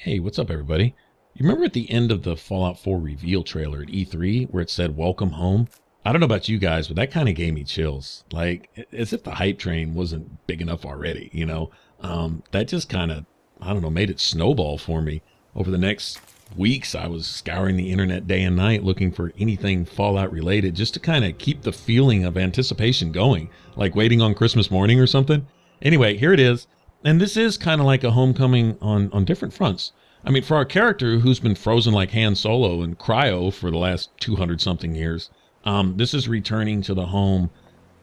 Hey, what's up, everybody? You remember at the end of the Fallout 4 reveal trailer at E3 where it said "Welcome Home"? I don't know about you guys, but that kind of gave me chills. Like, as if the hype train wasn't big enough already. That just kind of, I don't know, made it snowball for me. Over the next weeks, I was scouring the internet day and night looking for anything Fallout related just to kind of keep the feeling of anticipation going, like waiting on Christmas morning or something. Anyway, here it is. And this is kind of like a homecoming on different fronts. I mean, for our character who's been frozen like Han Solo in cryo for the last 200 something years, this is returning to the home,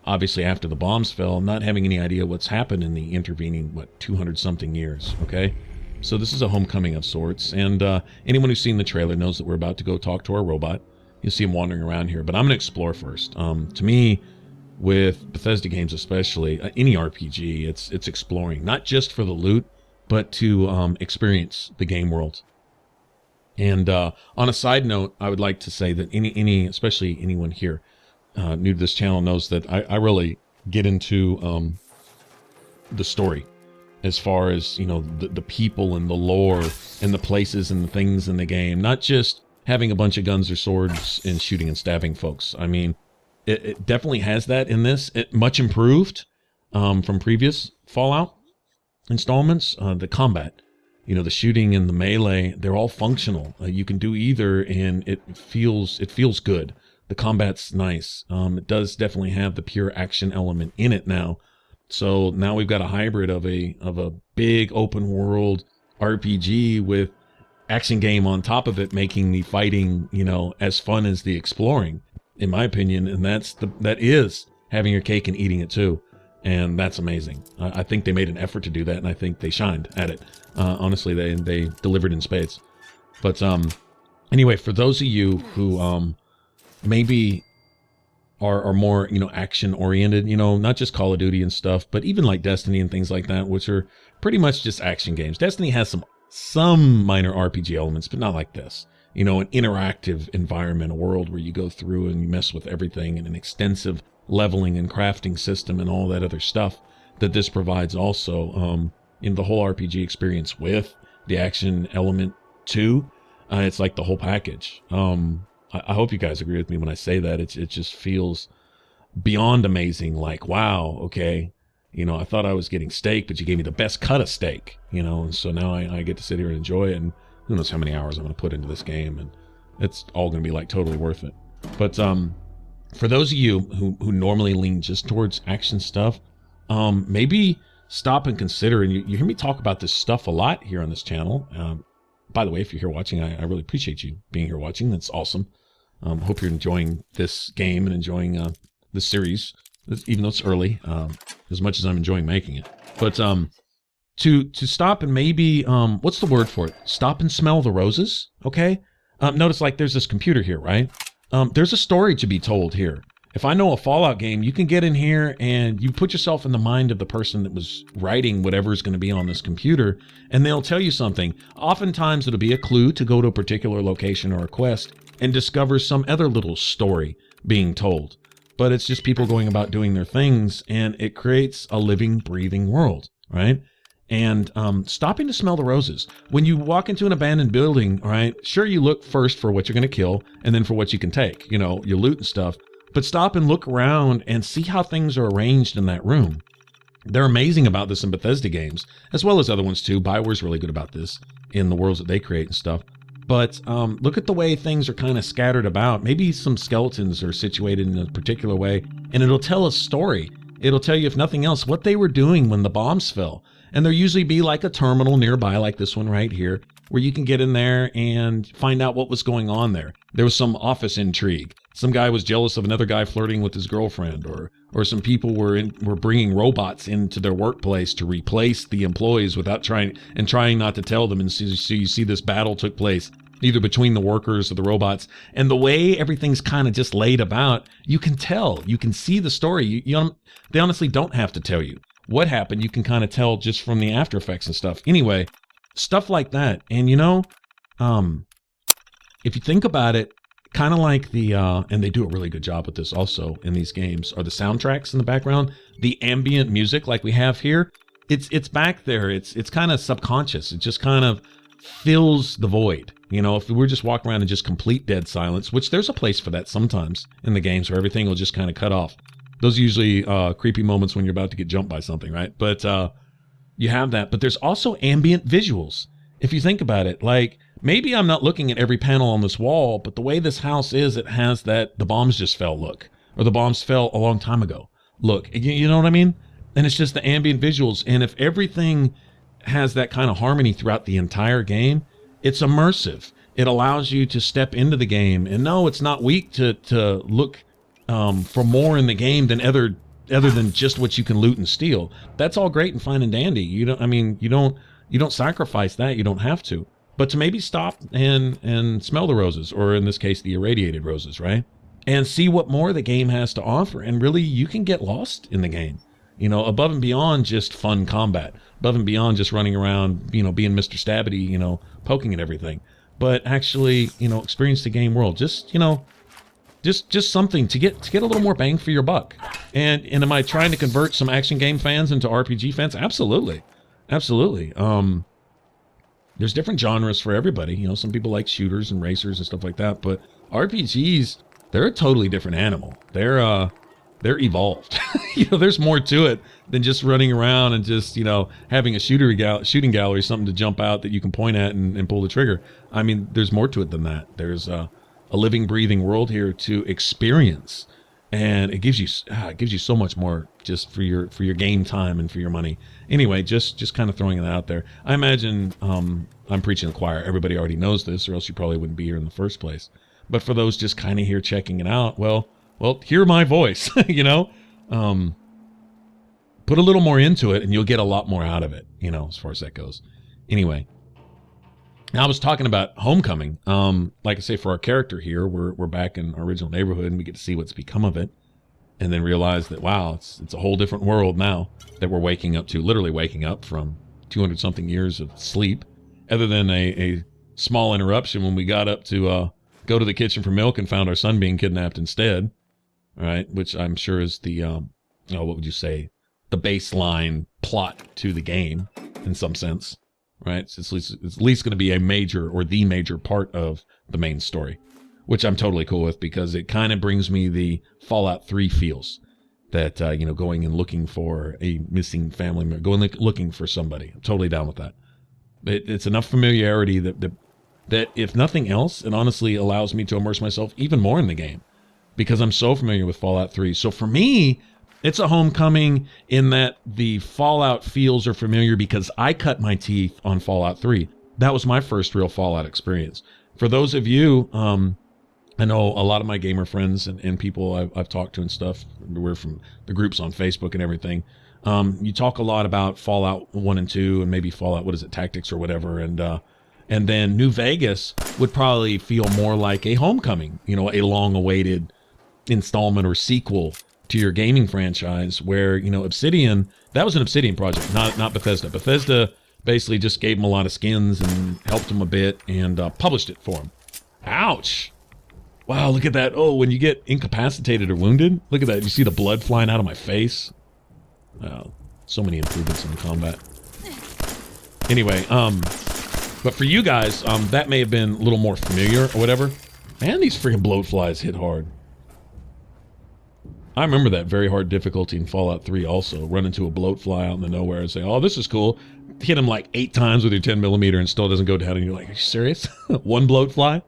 obviously after the bombs fell, not having any idea what's happened in the intervening, 200 something years, okay? So this is a homecoming of sorts, and anyone who's seen the trailer knows that we're about to go talk to our robot. You'll see him wandering around here, but I'm going to explore first. To me, with Bethesda games especially, any RPG, it's exploring, not just for the loot, but to experience the game world. And on a side note, I would like to say that especially anyone here new to this channel knows that I really get into the story as far as, the people and the lore and the places and the things in the game, not just having a bunch of guns or swords and shooting and stabbing folks. I mean, it definitely has that in this. Much improved from previous Fallout installments. The combat, the shooting and the melee, they're all functional. You can do either, and it feels good. The combat's nice. It does definitely have the pure action element in it now. So now we've got a hybrid of a big open world RPG with action game on top of it, making the fighting, as fun as the exploring, in my opinion. And that is having your cake and eating it too. And that's amazing. I think they made an effort to do that, and I think they shined at it. Honestly, they delivered in spades. But anyway, for those of you who maybe are more, action oriented, not just Call of Duty and stuff, but even like Destiny and things like that, which are pretty much just action games. Destiny has some minor RPG elements, but not like this. An interactive environment, a world where you go through and you mess with everything, and an extensive leveling and crafting system and all that other stuff that this provides also in the whole RPG experience with the action element too. It's like the whole package. I hope you guys agree with me when I say that. It just feels beyond amazing. Like, wow, okay, I thought I was getting steak, but you gave me the best cut of steak, and so now I get to sit here and enjoy it, and who knows how many hours I'm going to put into this game, and it's all going to be like totally worth it. But for those of you who normally lean just towards action stuff, maybe stop and consider, and you hear me talk about this stuff a lot here on this channel. By the way, if you're here watching, I really appreciate you being here watching. That's awesome. Hope you're enjoying this game and enjoying this series, even though it's early, as much as I'm enjoying making it. But to stop and maybe, what's the word for it? Stop and smell the roses, okay? Notice, like, there's this computer here, right? There's a story to be told here. If I know a Fallout game, you can get in here and you put yourself in the mind of the person that was writing whatever is going to be on this computer, and they'll tell you something. Oftentimes it'll be a clue to go to a particular location or a quest and discover some other little story being told. But it's just people going about doing their things, and it creates a living, breathing world, right? And stopping to smell the roses. When you walk into an abandoned building, all right, sure, you look first for what you're going to kill and then for what you can take, your loot and stuff. But stop and look around and see how things are arranged in that room. They're amazing about this in Bethesda games, as well as other ones too. BioWare's really good about this in the worlds that they create and stuff. But look at the way things are kind of scattered about. Maybe some skeletons are situated in a particular way, and it'll tell a story. It'll tell you, if nothing else, what they were doing when the bombs fell. And there'll usually be like a terminal nearby, like this one right here, where you can get in there and find out what was going on there. There was some office intrigue. Some guy was jealous of another guy flirting with his girlfriend, or some people were bringing robots into their workplace to replace the employees without trying not to tell them. And so you see this battle took place either between the workers or the robots. And the way everything's kind of just laid about, you can tell, you can see the story. They honestly don't have to tell you. what happened, you can kind of tell just from the after effects and stuff. Anyway, stuff like that. And if you think about it, kind of like the and they do a really good job with this also in these games, are the soundtracks in the background, the ambient music like we have here. It's back there. It's kind of subconscious. It just kind of fills the void. If we're just walking around in just complete dead silence, which there's a place for that sometimes in the games where everything will just kind of cut off. Those are usually creepy moments when you're about to get jumped by something, right? But you have that. But there's also ambient visuals. If you think about it, like maybe I'm not looking at every panel on this wall, but the way this house is, it has that the bombs just fell look, or the bombs fell a long time ago look. You know what I mean? And it's just the ambient visuals. And if everything has that kind of harmony throughout the entire game, it's immersive. It allows you to step into the game. And no, it's not weak to look for more in the game than other than just what you can loot and steal. That's all great and fine and dandy. You don't sacrifice that. You don't have to. But to maybe stop and smell the roses, or in this case, the irradiated roses, right? And see what more the game has to offer. And really, you can get lost in the game. Above and beyond just fun combat, above and beyond just running around, being Mr. Stabity, poking at everything, but actually, experience the game world. Just something to get a little more bang for your buck. And am I trying to convert some action game fans into RPG fans? Absolutely. Absolutely. There's different genres for everybody. Some people like shooters and racers and stuff like that, but RPGs, they're a totally different animal. They're evolved. There's more to it than just running around and just, having a shooting gallery, something to jump out that you can point at and pull the trigger. I mean, there's more to it than that. There's a living, breathing world here to experience, and it gives you so much more just for your game time and for your money. Anyway, just kind of throwing that out there. I imagine I'm preaching to the choir. Everybody already knows this, or else you probably wouldn't be here in the first place. But for those just kind of here checking it out, well, hear my voice, Put a little more into it and you'll get a lot more out of it, as far as that goes. Anyway, now I was talking about Homecoming. Like I say, for our character here, we're back in our original neighborhood and we get to see what's become of it, and then realize that, wow, it's a whole different world now that we're waking up to, literally waking up from 200 something years of sleep, other than a small interruption when we got up to go to the kitchen for milk and found our son being kidnapped instead. Right, which I'm sure is the, what would you say, the baseline plot to the game in some sense, right? It's at least going to be a major or the major part of the main story, which I'm totally cool with because it kind of brings me the Fallout 3 feels that, going and looking for a missing family member, going looking for somebody. I'm totally down with that. It's enough familiarity that if nothing else, it honestly allows me to immerse myself even more in the game, because I'm so familiar with Fallout 3. So for me, it's a Homecoming in that the Fallout feels are familiar because I cut my teeth on Fallout 3. That was my first real Fallout experience. For those of you, I know a lot of my gamer friends and people I've talked to and stuff, we're from the groups on Facebook and everything. You talk a lot about Fallout 1 and 2 and maybe Fallout, Tactics or whatever, and then New Vegas would probably feel more like a Homecoming, a long-awaited installment or sequel to your gaming franchise, where Obsidian, that was an Obsidian project, not Bethesda. Bethesda basically just gave them a lot of skins and helped them a bit and published it for them. Ouch! Wow, look at that. Oh, when you get incapacitated or wounded, look at that. You see the blood flying out of my face. So many improvements in the combat. Anyway, but for you guys, that may have been a little more familiar or whatever. Man, these freaking bloat flies hit hard. I remember that very hard difficulty in Fallout 3 also. Run into a bloat fly out in the nowhere and say, oh, this is cool. Hit him like 8 times with your 10mm and still doesn't go down. And you're like, are you serious? One bloat fly?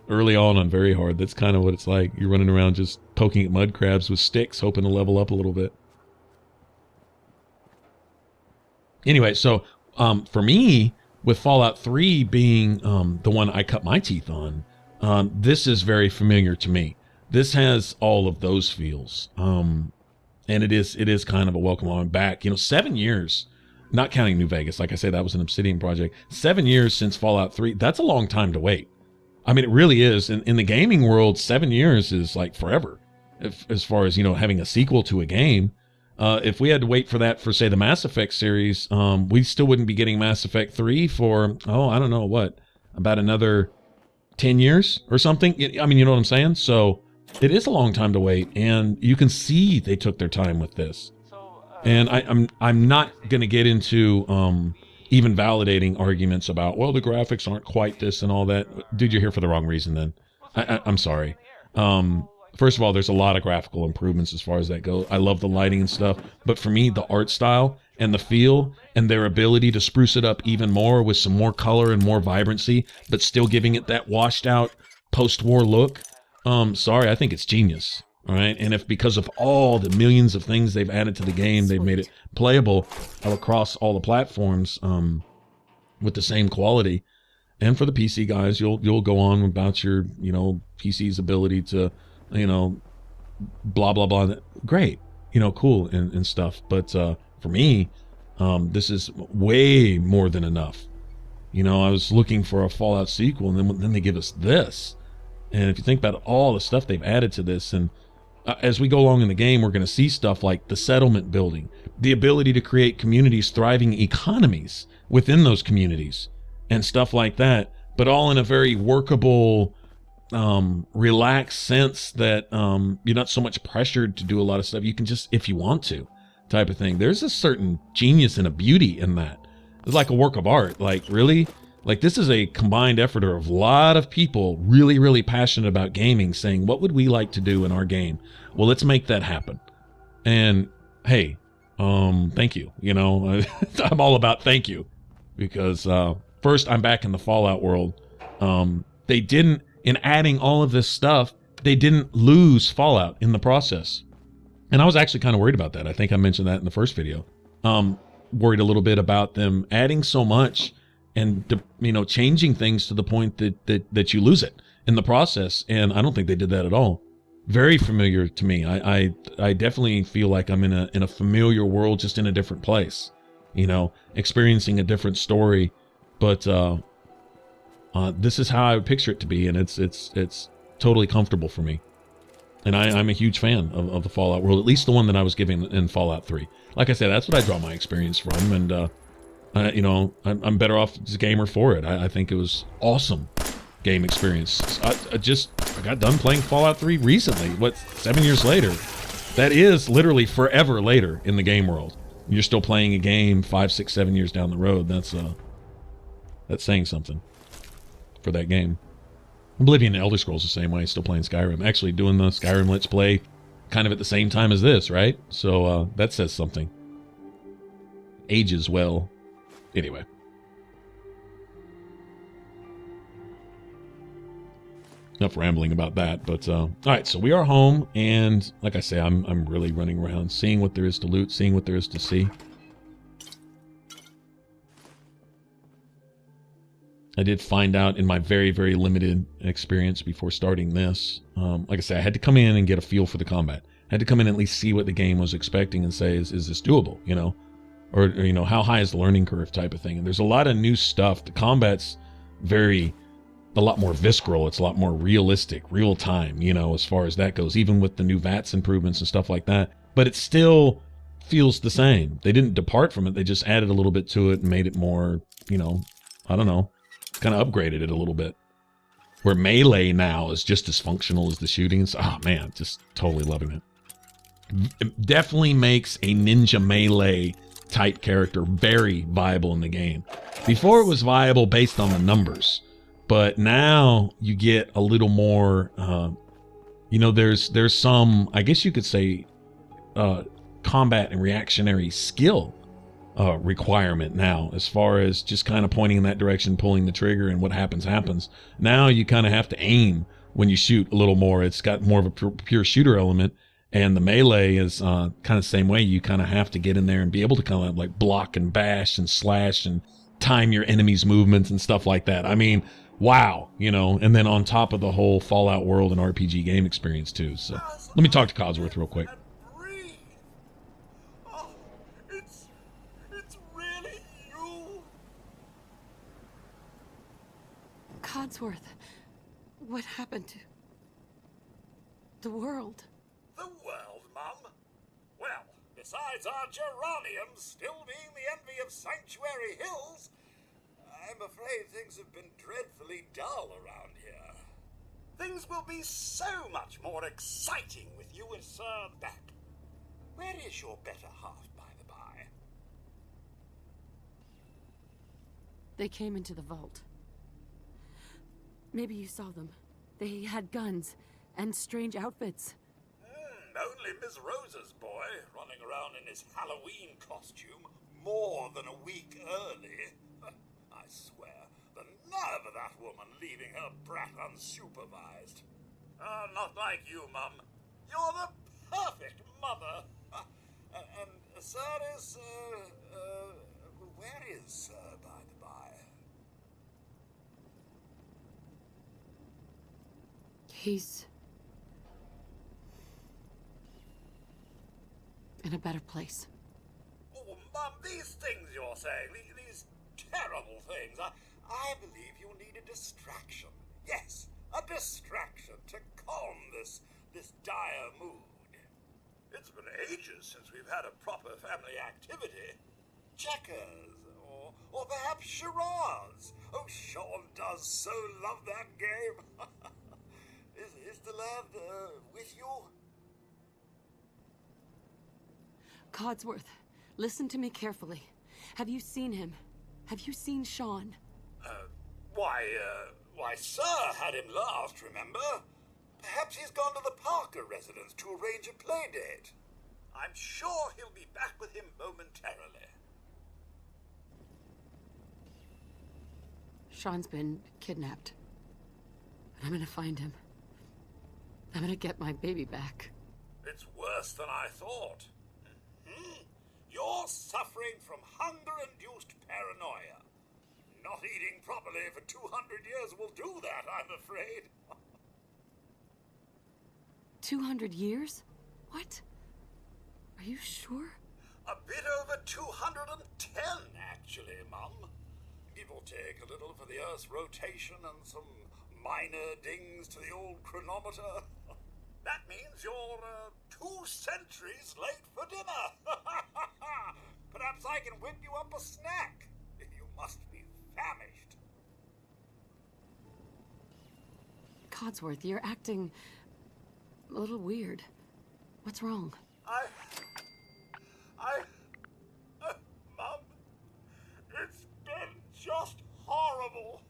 Early on very hard. That's kind of what it's like. You're running around just poking at mud crabs with sticks, hoping to level up a little bit. Anyway, so for me, with Fallout 3 being the one I cut my teeth on, this is very familiar to me. This has all of those feels, and it is kind of a welcome on back. 7 years, not counting New Vegas. Like I said, that was an Obsidian project. 7 years since Fallout 3. That's a long time to wait. I mean, it really is. In the gaming world, 7 years is like forever, as far as having a sequel to a game. If we had to wait for that for, say, the Mass Effect series, we still wouldn't be getting Mass Effect 3 for, oh, I don't know what, about another 10 years or something. I mean, you know what I'm saying? So it is a long time to wait, and you can see they took their time with this. And I'm not going to get into even validating arguments about, well, the graphics aren't quite this and all that. Dude, you're here for the wrong reason then. I'm sorry. First of all, there's a lot of graphical improvements as far as that goes. I love the lighting and stuff. But for me, the art style and the feel and their ability to spruce it up even more with some more color and more vibrancy, but still giving it that washed out post-war look. Sorry, I think it's genius. All right. And if because of all the millions of things they've added to the game, they've made it playable across all the platforms with the same quality. And for the PC guys, you'll go on about your, PC's ability to, you know, blah, blah, blah. Great. Cool and stuff. But for me, this is way more than enough. I was looking for a Fallout sequel, and then they give us this. And if you think about all the stuff they've added to this, and as we go along in the game, we're going to see stuff like the settlement building, the ability to create communities, thriving economies within those communities, and stuff like that, but all in a very workable, relaxed sense that you're not so much pressured to do a lot of stuff. You can just, if you want to, type of thing. There's a certain genius and a beauty in that. It's like a work of art. Like, really? Like, this is a combined effort of a lot of people really, really passionate about gaming saying, what would we like to do in our game? Well, let's make that happen. And hey, thank you. I'm all about thank you, because first, I'm back in the Fallout world. They didn't, in adding all of this stuff, they didn't lose Fallout in the process. And I was actually kind of worried about that. I think I mentioned that in the first video. Worried a little bit about them adding so much and changing things to the point that you lose it in the process. And I don't think they did that at all. Very familiar to me. I definitely feel like I'm in a familiar world, just in a different place. Experiencing a different story. But this is how I would picture it to be, and it's totally comfortable for me. And I'm a huge fan of the Fallout world, at least the one that I was given in Fallout 3. Like I said, that's what I draw my experience from, and I'm better off as a gamer for it. I think it was awesome game experience. I got done playing Fallout 3 recently, 7 years later. That is literally forever later in the game world. You're still playing a game 5, 6, 7 years down the road. That's saying something for that game. Oblivion and Elder Scrolls the same way, still playing Skyrim. Actually doing the Skyrim Let's Play kind of at the same time as this, right? So that says something. Ages well. Anyway. Enough rambling about that, but all right, so we are home, and like I say, I'm really running around, seeing what there is to loot, seeing what there is to see. I did find out in my very, very limited experience before starting this. Like I said, I had to come in and get a feel for the combat. I had to come in and at least see what the game was expecting and say, is this doable, Or how high is the learning curve type of thing. And there's a lot of new stuff. The combat's a lot more visceral. It's a lot more realistic, real time, as far as that goes, even with the new VATS improvements and stuff like that. But it still feels the same. They didn't depart from it. They just added a little bit to it and made it more, I don't know, kind of upgraded it a little bit. Where melee now is just as functional as the shooting. Oh man, just totally loving it. It definitely makes a ninja melee type character very viable in the game. Before it was viable based on the numbers, but now you get a little more, there's some, I guess you could say, combat and reactionary skill requirement now, as far as just kind of pointing in that direction, pulling the trigger, and what happens. Now you kind of have to aim when you shoot a little more. It's got more of a pure shooter element, and the melee is kind of the same way. You kind of have to get in there and be able to kind of like block and bash and slash and time your enemy's movements and stuff like that. I mean, wow, and then on top of the whole Fallout world and RPG game experience too. So let me talk to Codsworth real quick. Codsworth, what happened to the world? The world, Mum? Well, the Besides our geraniums still being the envy of Sanctuary Hills, I'm afraid things have been dreadfully dull around here. Things will be so much more exciting with you and Sir back. Where is your better half, by the by? They came into the vault. Maybe you saw them. They had guns and strange outfits. Only Miss Rosa's boy running around in his Halloween costume more than a week early. I swear, the nerve of that woman leaving her brat unsupervised. Not like you, Mum. You're the perfect mother. And Sir is, where is Sir, by the by? He's in a better place. Oh, Mum, these things you're saying, these terrible things, I believe you need a distraction. Yes, a distraction to calm this dire mood. It's been ages since we've had a proper family activity. Checkers, or perhaps charades. Oh, Sean does so love that game. Is the lad with you? Codsworth, listen to me carefully. Have you seen him? Have you seen Sean? Why, Sir had him last, remember? Perhaps he's gone to the Parker residence to arrange a play date. I'm sure he'll be back with him momentarily. Sean's been kidnapped. I'm gonna find him. I'm gonna get my baby back. It's worse than I thought. You're suffering from hunger-induced paranoia. Not eating properly for 200 years will do that, I'm afraid. 200 years? What? Are you sure? A bit over 210, actually, Mum. Give or take a little for the Earth's rotation and some minor dings to the old chronometer. That means you're 2 centuries late for dinner. Perhaps I can whip you up a snack. You must be famished. Codsworth, you're acting a little weird. What's wrong? Mum, it's been just horrible.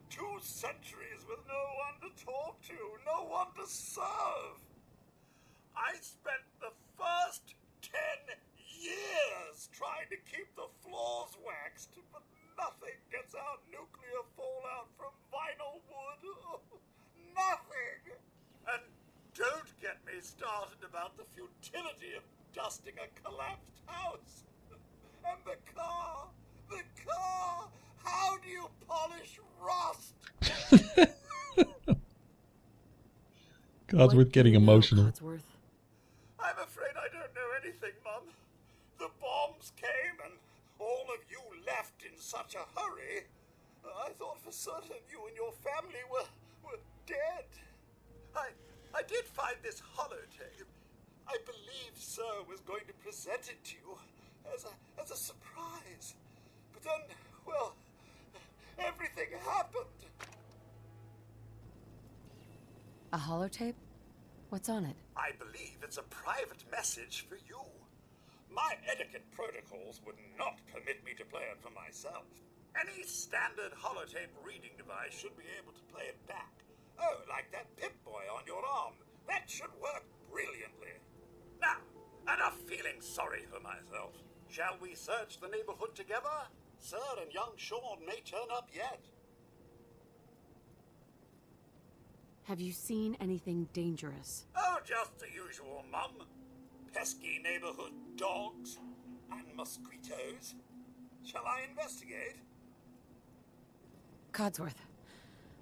2 centuries with no one to talk to, no one to serve. I spent the first 10 years trying to keep the floors waxed, but nothing gets out nuclear fallout from vinyl wood. Nothing. And don't get me started about the futility of dusting a collapsed house. And the car. How do you polish rust? Codsworth getting emotional. Codsworth? I'm afraid I don't know anything, Mum. The bombs came and all of you left in such a hurry. I thought for certain you and your family were dead. I did find this holotape. I believe Sir was going to present it to you as a surprise. But then, well, everything happened. A holotape? What's on it? I believe it's a private message for you. My etiquette protocols would not permit me to play it for myself. Any standard holotape reading device should be able to play it back. Oh, like that Pip-Boy on your arm. That should work brilliantly. Now, enough feeling sorry for myself. Shall we search the neighborhood together? Sir and young Sean may turn up yet. Have you seen anything dangerous? Oh, just the usual, Mum. Pesky neighborhood dogs and mosquitoes. Shall I investigate? Codsworth,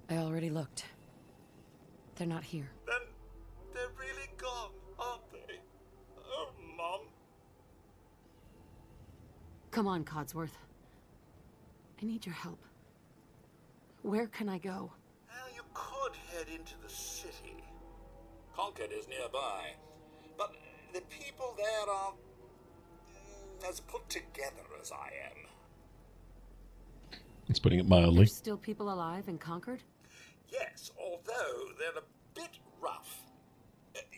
I already looked. They're not here. Then they're really gone, aren't they? Oh, Mum. Come on, Codsworth. I need your help. Where can I go? Well, you could head into the city. Concord is nearby, but the people there are as put together as I am. It's putting it mildly. There's still people alive in Concord? Yes, although they're a bit rough.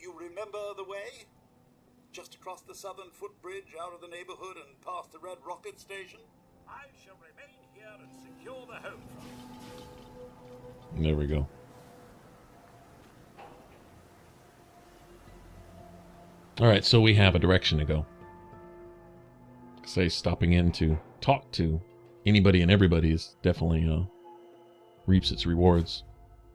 You remember the way? Just across the southern footbridge, out of the neighborhood, and past the Red Rocket Station? I shall remain here and secure the home front. There we go. All right, so we have a direction to go. Say stopping in to talk to anybody and everybody is definitely reaps its rewards.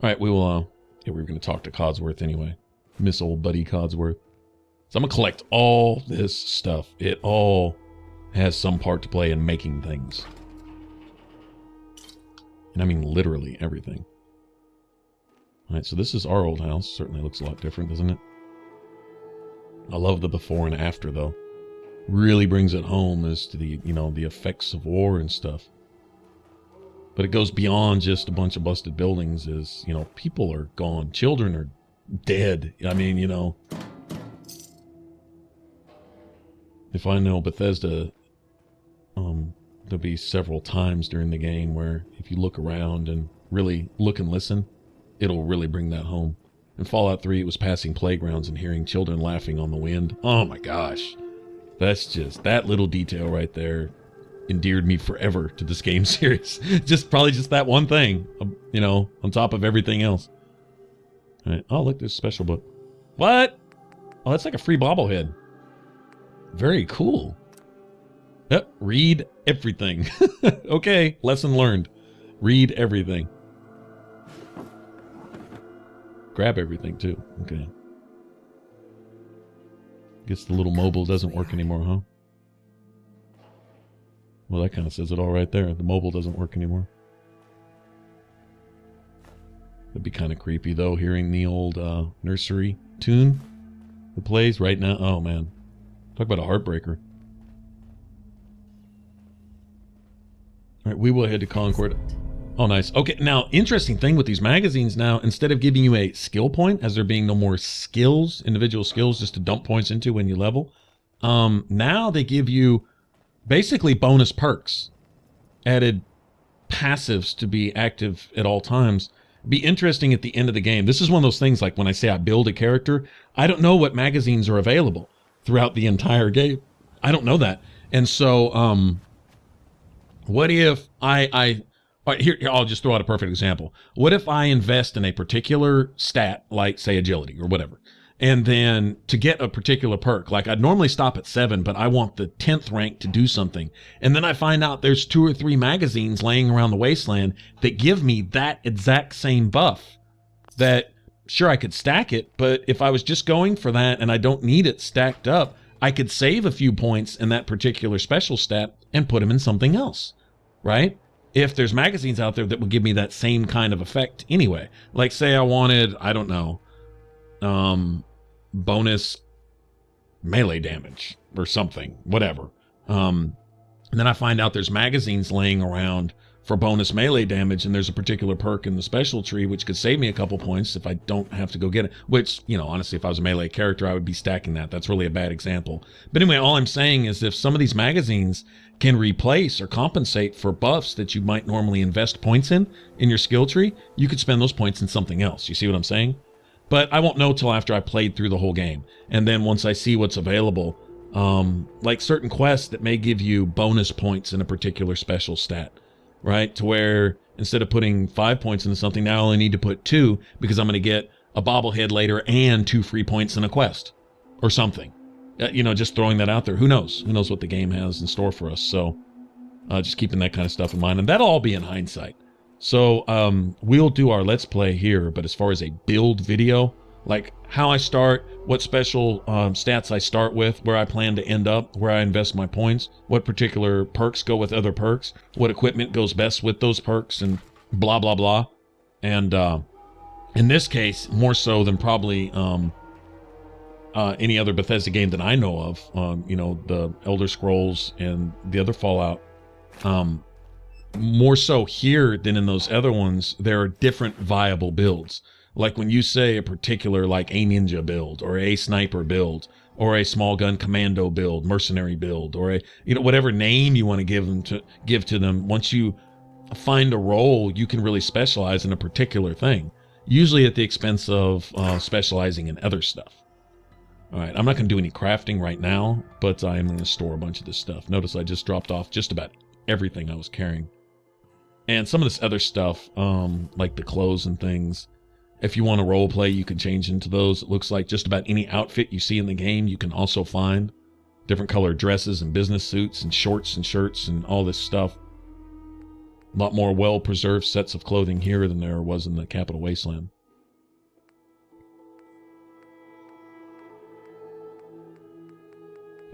All right, we will. Yeah, we were going to talk to Codsworth anyway. Miss old buddy Codsworth. So I'm going to collect all this stuff. It all has some part to play in making things. And I mean literally everything. All right, so this is our old house. Certainly looks a lot different, doesn't it? I love the before and after, though. Really brings it home as to the, the effects of war and stuff. But it goes beyond just a bunch of busted buildings. Is, people are gone. Children are dead. I mean, if I know Bethesda, there'll be several times during the game where if you look around and really look and listen, it'll really bring that home. In Fallout 3, it was passing playgrounds and hearing children laughing on the wind. Oh my gosh. That's just, that little detail right there endeared me forever to this game series. Probably just that one thing, on top of everything else. All right. Oh, look, there's a special book. What? Oh, that's like a free bobblehead. Very cool. Yep, read everything. Okay, lesson learned. Read everything. Grab everything, too. Okay. Guess the little mobile doesn't work anymore, huh? Well, that kind of says it all right there. The mobile doesn't work anymore. That'd be kind of creepy, though, hearing the old nursery tune that plays right now. Oh, man. Talk about a heartbreaker. All right, we will head to Concord. Oh, nice. Okay, now, interesting thing with these magazines now, instead of giving you a skill point, as there being no more skills, individual skills, just to dump points into when you level, now they give you basically bonus perks, added passives to be active at all times. Be interesting at the end of the game. This is one of those things like when I say I build a character, I don't know what magazines are available throughout the entire game. I don't know that. And so, what if all right, here, I'll just throw out a perfect example. What if I invest in a particular stat, like, say, agility or whatever, and then to get a particular perk, like I'd normally stop at 7, but I want the 10th rank to do something, and then I find out there's 2 or 3 magazines laying around the wasteland that give me that exact same buff, that, sure, I could stack it, but if I was just going for that and I don't need it stacked up, I could save a few points in that particular special stat and put them in something else, right? If there's magazines out there that will give me that same kind of effect anyway. Like, say I wanted, I don't know, bonus melee damage or something, whatever. And then I find out there's magazines laying around for bonus melee damage, and there's a particular perk in the special tree which could save me a couple points if I don't have to go get it. Which, honestly, if I was a melee character, I would be stacking that. That's really a bad example. But anyway, all I'm saying is if some of these magazines can replace or compensate for buffs that you might normally invest points in your skill tree, you could spend those points in something else. You see what I'm saying? But I won't know till after I played through the whole game. And then once I see what's available, like certain quests that may give you bonus points in a particular special stat, right? To where instead of putting 5 points into something, now I only need to put 2 because I'm going to get a bobblehead later and 2 free points in a quest or something. Just throwing that out there. Who knows? Who knows what the game has in store for us? So just keeping that kind of stuff in mind. And that'll all be in hindsight. So we'll do our Let's Play here. But as far as a build video, like how I start, what special stats I start with, where I plan to end up, where I invest my points, what particular perks go with other perks, what equipment goes best with those perks, and blah, blah, blah. And in this case, more so than probably any other Bethesda game that I know of, the Elder Scrolls and the other Fallout, more so here than in those other ones, there are different viable builds. Like when you say a particular, like a ninja build or a sniper build or a small gun commando build, mercenary build, or a, you know, whatever name you want to give to them. Once you find a role, you can really specialize in a particular thing, usually at the expense of specializing in other stuff. All right, I'm not going to do any crafting right now, but I am going to store a bunch of this stuff. Notice I just dropped off just about everything I was carrying. And some of this other stuff, like the clothes and things, if you want to role play, you can change into those. It looks like just about any outfit you see in the game, you can also find. Different colored dresses and business suits and shorts and shirts and all this stuff. A lot more well-preserved sets of clothing here than there was in the Capital Wasteland.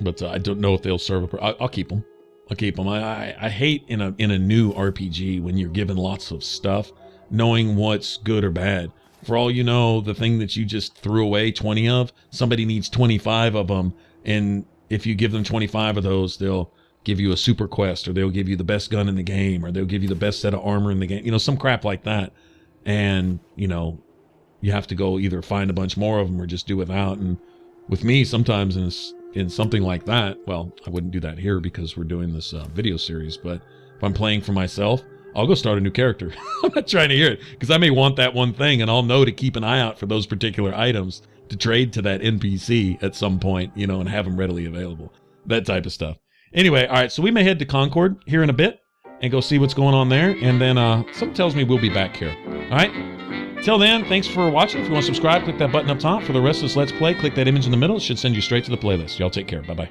But I don't know if they'll serve. I'll keep them. I'll keep them. I hate in a new RPG when you're given lots of stuff, knowing what's good or bad. For all you know, the thing that you just threw away 20 of, somebody needs 25 of them, and if you give them 25 of those, they'll give you a super quest, or they'll give you the best gun in the game, or they'll give you the best set of armor in the game. You know, some crap like that. And, you know, you have to go either find a bunch more of them or just do without. And with me, sometimes in something like that, well, I wouldn't do that here because we're doing this video series, but if I'm playing for myself, I'll go start a new character. I'm not trying to hear it, because I may want that one thing, and I'll know to keep an eye out for those particular items to trade to that NPC at some point, you know, and have them readily available. That type of stuff. Anyway, all right, so we may head to Concord here in a bit and go see what's going on there, and then something tells me we'll be back here. All right? Till then, thanks for watching. If you want to subscribe, click that button up top. For the rest of this Let's Play, click that image in the middle. It should send you straight to the playlist. Y'all take care. Bye-bye.